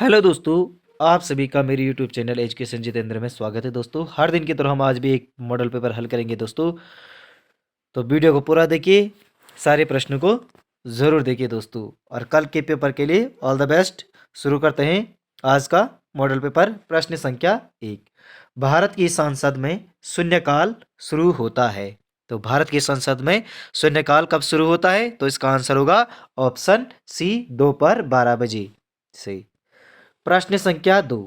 Hello दोस्तों, आप सभी का मेरे यूट्यूब चैनल एजुकेशन जितेंद्र में स्वागत है। दोस्तों, हर दिन की तरह हम आज भी एक मॉडल पेपर हल करेंगे। दोस्तों, तो वीडियो को पूरा देखिए, सारे प्रश्नों को ज़रूर देखिए दोस्तों। और कल के पेपर के लिए ऑल द बेस्ट। शुरू करते हैं आज का मॉडल पेपर। प्रश्न संख्या 1, भारत की संसद में शून्यकाल शुरू होता है। तो भारत की संसद में शून्यकाल कब शुरू होता है? तो इसका आंसर होगा ऑप्शन सी, दोपहर 12 बजे से। प्रश्न संख्या 2,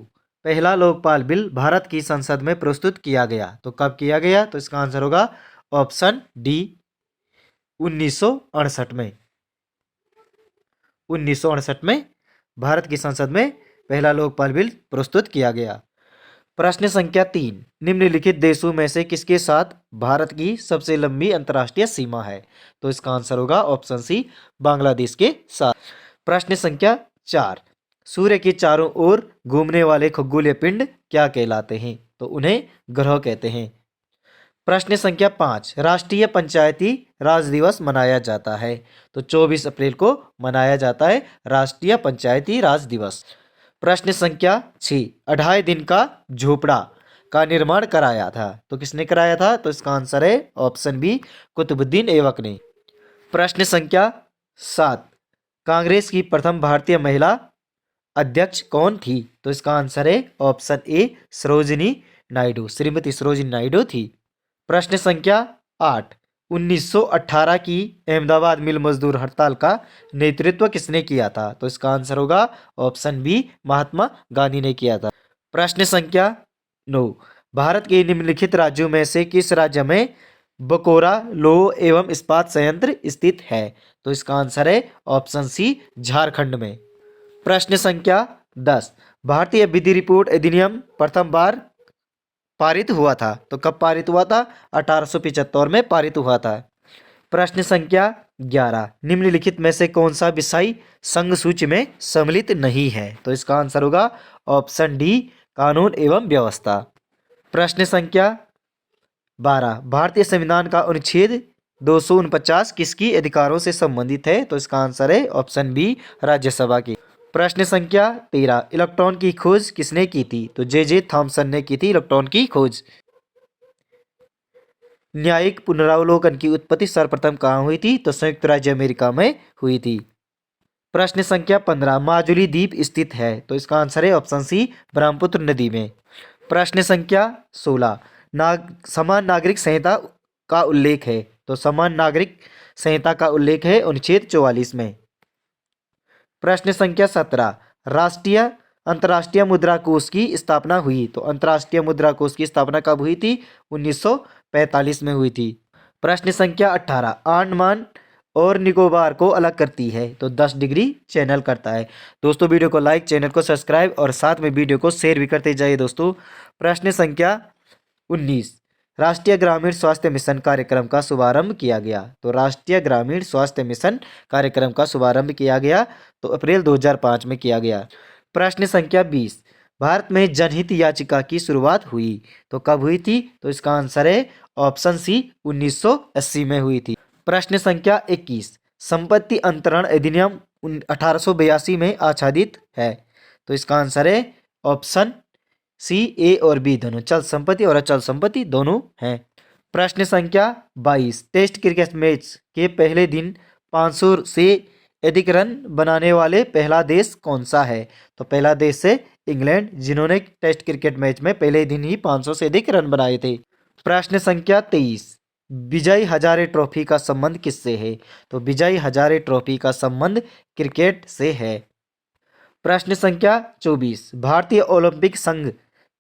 पहला लोकपाल बिल भारत की संसद में प्रस्तुत किया गया। तो कब किया गया? तो इसका आंसर होगा ऑप्शन डी, 1968 में। 1968 में भारत की संसद में पहला लोकपाल बिल प्रस्तुत किया गया। प्रश्न संख्या 3, निम्नलिखित देशों में से किसके साथ भारत की सबसे लंबी अंतर्राष्ट्रीय सीमा है? तो इसका आंसर होगा ऑप्शन सी, बांग्लादेश के साथ। प्रश्न संख्या 4, सूर्य के चारों ओर घूमने वाले खगोलीय पिंड क्या कहलाते हैं? तो उन्हें ग्रह कहते हैं। प्रश्न संख्या 5, राष्ट्रीय पंचायती राज दिवस मनाया जाता है। तो 24 अप्रैल को मनाया जाता है राष्ट्रीय पंचायती राज दिवस। प्रश्न संख्या 6, 2.5 दिन का झोपड़ा का निर्माण कराया था। तो किसने कराया था? तो इसका आंसर है ऑप्शन बी, कुतुबुद्दीन ऐबक ने। प्रश्न संख्या 7, कांग्रेस की प्रथम भारतीय महिला अध्यक्ष कौन थी? तो इसका आंसर है ऑप्शन ए, सरोजिनी नायडू। श्रीमती सरोजिनी नायडू थी। प्रश्न संख्या 8, 1918 की अहमदाबाद मिल मजदूर हड़ताल का नेतृत्व किसने किया था? तो इसका आंसर होगा ऑप्शन बी, महात्मा गांधी ने किया था। प्रश्न संख्या 9, भारत के निम्नलिखित राज्यों में से किस राज्य में बकोरा लोह एवं इस्पात संयंत्र स्थित है? तो इसका आंसर है ऑप्शन सी, झारखंड में। प्रश्न संख्या 10, भारतीय विधि रिपोर्ट अधिनियम प्रथम बार पारित हुआ था। तो कब पारित हुआ था? 1875 में पारित हुआ था। प्रश्न संख्या 11, निम्नलिखित में से कौन सा विषय संघ सूची में सम्मिलित नहीं है? तो इसका आंसर होगा ऑप्शन डी, कानून एवं व्यवस्था। प्रश्न संख्या 12, भारतीय संविधान का अनुच्छेद 249 किसकी अधिकारों से संबंधित है? तो इसका आंसर है ऑप्शन बी, राज्यसभा की। प्रश्न संख्या 13, इलेक्ट्रॉन की खोज किसने की थी? तो जे थॉमसन ने की थी इलेक्ट्रॉन की खोज। न्यायिक पुनरावलोकन की उत्पत्ति सर्वप्रथम कहाँ हुई थी? तो संयुक्त राज्य अमेरिका में हुई थी। प्रश्न संख्या 15, माजुली द्वीप स्थित है। तो इसका आंसर है ऑप्शन सी, ब्रह्मपुत्र नदी में। प्रश्न संख्या 16, समान नागरिक संहिता का उल्लेख है। तो समान नागरिक संहिता का उल्लेख है अनुच्छेद 44 में। प्रश्न संख्या 17, राष्ट्रीय अंतर्राष्ट्रीय मुद्रा कोष की स्थापना हुई। तो अंतर्राष्ट्रीय मुद्रा कोष की स्थापना कब हुई थी? 1945 में हुई थी। प्रश्न संख्या 18, अंडमान और निकोबार को अलग करती है। तो 10 डिग्री चैनल करता है। दोस्तों, वीडियो को लाइक, चैनल को सब्सक्राइब और साथ में वीडियो को शेयर भी करते जाइए दोस्तों। प्रश्न संख्या 19, राष्ट्रीय ग्रामीण स्वास्थ्य मिशन कार्यक्रम का शुभारंभ किया गया। तो राष्ट्रीय ग्रामीण स्वास्थ्य मिशन कार्यक्रम का शुभारंभ किया गया तो अप्रैल 2005 में किया गया। प्रश्न संख्या 20, भारत में जनहित याचिका की शुरुआत हुई। तो कब हुई थी? तो इसका आंसर है ऑप्शन सी, 1980 में हुई थी। प्रश्न संख्या 21, संपत्ति अंतरण अधिनियम 1882 में आच्छादित है। तो इसका आंसर है ऑप्शन सी, ए और बी दोनों, चल संपत्ति और अचल संपत्ति दोनों हैं। प्रश्न संख्या 22, टेस्ट क्रिकेट मैच के पहले दिन 500 से अधिक रन बनाने वाले पहला देश कौन सा है? तो पहला देश है इंग्लैंड, जिन्होंने टेस्ट क्रिकेट मैच में पहले दिन ही 500 से अधिक रन बनाए थे। प्रश्न संख्या 23, विजय हजारे ट्रॉफी का संबंध किससे है? तो विजय हजारे ट्रॉफी का संबंध क्रिकेट से है। प्रश्न संख्या 24, भारतीय ओलंपिक संघ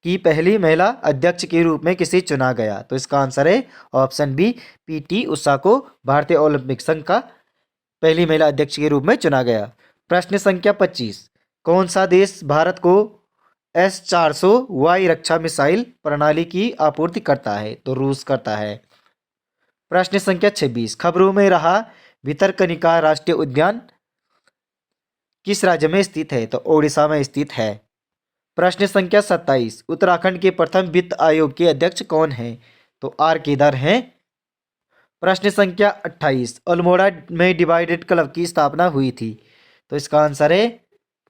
की पहली महिला अध्यक्ष के रूप में किसे चुना गया? तो इसका आंसर है ऑप्शन बी, पीटी उषा को भारतीय ओलंपिक संघ का पहली महिला अध्यक्ष के रूप में चुना गया। प्रश्न संख्या 25, कौन सा देश भारत को S-400 वायु रक्षा मिसाइल प्रणाली की आपूर्ति करता है? तो रूस करता है। प्रश्न संख्या 26, खबरों में रहा भितरकनिका राष्ट्रीय उद्यान किस राज्य में स्थित है? तो ओडिशा में स्थित है। प्रश्न संख्या 27, उत्तराखंड के प्रथम वित्त आयोग के अध्यक्ष कौन हैं? तो आर केदार हैं। प्रश्न संख्या 28, अल्मोड़ा में डिवाइडेड क्लब की स्थापना हुई थी। तो इसका आंसर है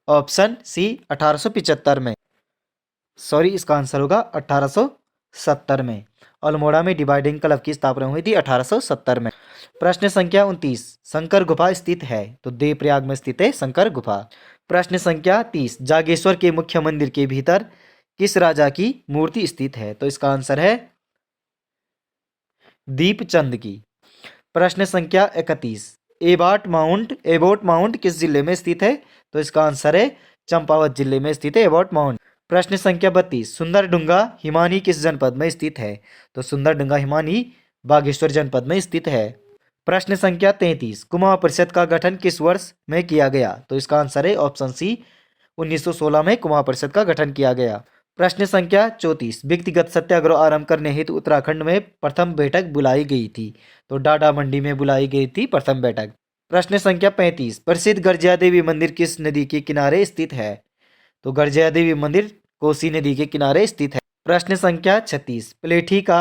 ऑप्शन सी 1875 में। सॉरी, इसका आंसर होगा 1870 में। अल्मोड़ा में डिवाइडिंग क्लब की स्थापना हुई थी 1870 में। प्रश्न संख्या 29, शंकर गुफा स्थित है? तो देवप्रयाग में स्थित है शंकर गुफा। प्रश्न संख्या 30, जागेश्वर के मुख्य मंदिर के भीतर किस राजा की मूर्ति स्थित है? तो इसका आंसर है दीपचंद की। प्रश्न संख्या 31, एबोट माउंट किस जिले में स्थित है? तो इसका आंसर है चंपावत जिले में स्थित है एबोट माउंट। प्रश्न संख्या 32, सुंदरडुंगा हिमानी किस जनपद में स्थित है? तो सुंदरडुंगा हिमानी बागेश्वर जनपद में स्थित है। प्रश्न संख्या 33, कुमाऊं परिषद का गठन किस वर्ष में किया गया? तो इसका आंसर है ऑप्शन सी 1916 में कुमाऊं परिषद का गठन किया गया। प्रश्न संख्या 34, व्यक्तिगत सत्याग्रह आरंभ करने हेतु उत्तराखंड में प्रथम बैठक बुलाई गई थी? तो डाडा मंडी में बुलाई गई थी प्रथम बैठक। प्रश्न संख्या 35, प्रसिद्ध गर्जिया देवी मंदिर किस नदी के किनारे स्थित है? तो गर्जिया देवी मंदिर कोसी नदी के किनारे स्थित है। प्रश्न संख्या 36, प्लेठी का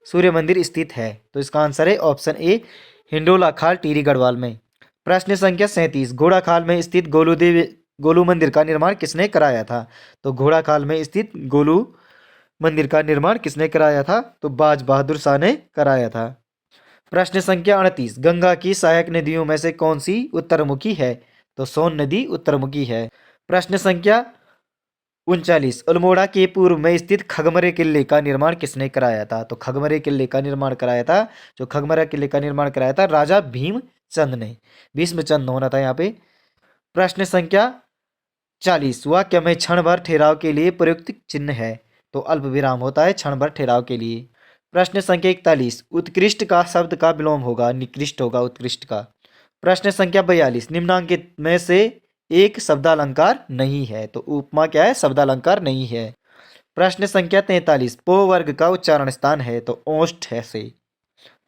सूर्य मंदिर स्थित है? तो इसका आंसर है ऑप्शन ए हिंडोला खाल टिहरी गढ़वाल में। प्रश्न संख्या 37, घोड़ा खाल में स्थित गोलू मंदिर का निर्माण किसने कराया था? तो घोड़ा खाल में स्थित गोलू मंदिर का निर्माण किसने कराया था? तो बाज बहादुर शाह ने कराया था। प्रश्न संख्या 38, गंगा की सहायक नदियों में से कौन सी उत्तरमुखी है? तो सोन नदी उत्तरमुखी है। प्रश्न संख्या 39, अल्मोड़ा के पूर्व में स्थित खगमरे किले का निर्माण किसने कराया था? तो खगमरे किले का निर्माण कराया था, जो खगमरा किले का निर्माण कराया था राजा भीमचंद ने। भीष्मचंद होना था यहाँ पे। प्रश्न संख्या 40, वाक्य में क्षण भर ठहराव के लिए प्रयुक्त चिन्ह है? तो अल्प विराम होता है क्षण भर ठहराव के लिए। प्रश्न संख्या 41, उत्कृष्ट का शब्द का विलोम होगा, निकृष्ट होगा उत्कृष्ट का। प्रश्न संख्या 42, निम्नांकित में से एक शब्दालंकार नहीं है? तो उपमा क्या है? शब्दालंकार नहीं है। प्रश्न संख्या 43, पो वर्ग का उच्चारण स्थान है? तो ओष्ठ है से।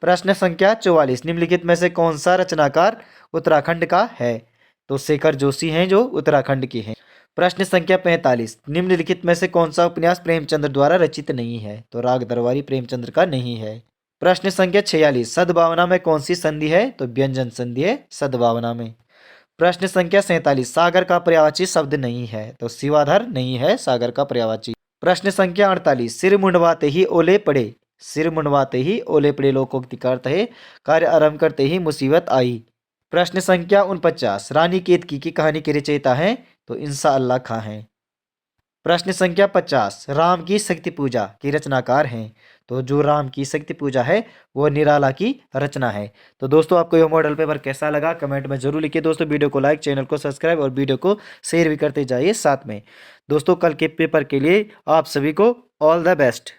प्रश्न संख्या 44, निम्नलिखित में से कौन सा रचनाकार उत्तराखंड का है? तो शेखर जोशी हैं जो उत्तराखंड के हैं। प्रश्न संख्या 45, निम्नलिखित में से कौन सा उपन्यास प्रेमचंद्र द्वारा रचित नहीं है? तो राग दरबारी प्रेमचंद्र का नहीं है। प्रश्न संख्या 46, सद्भावना में कौन सी संधि है? तो व्यंजन संधि है सद्भावना में। प्रश्न संख्या 47, सागर का पर्यायवाची शब्द नहीं है? तो शिवाधर नहीं है सागर का पर्यायवाची। प्रश्न संख्या 48, सिर मुंडवाते ही ओले पड़े, सिर मुंडवाते ही ओले पड़े लोकोक्ति का अर्थ है कार्य आरंभ करते ही मुसीबत आई। प्रश्न संख्या 49, रानी केतकी की कहानी के रचयिता हैं? तो इंसा अल्लाह खां हैं। प्रश्न संख्या 50, राम की शक्ति पूजा की रचनाकार हैं? तो जो राम की शक्ति पूजा है वो निराला की रचना है। तो दोस्तों, आपको यह मॉडल पेपर कैसा लगा कमेंट में जरूर लिखिए दोस्तों। वीडियो को लाइक, चैनल को सब्सक्राइब और वीडियो को शेयर भी करते जाइए साथ में। दोस्तों, कल के पेपर के लिए आप सभी को ऑल द बेस्ट।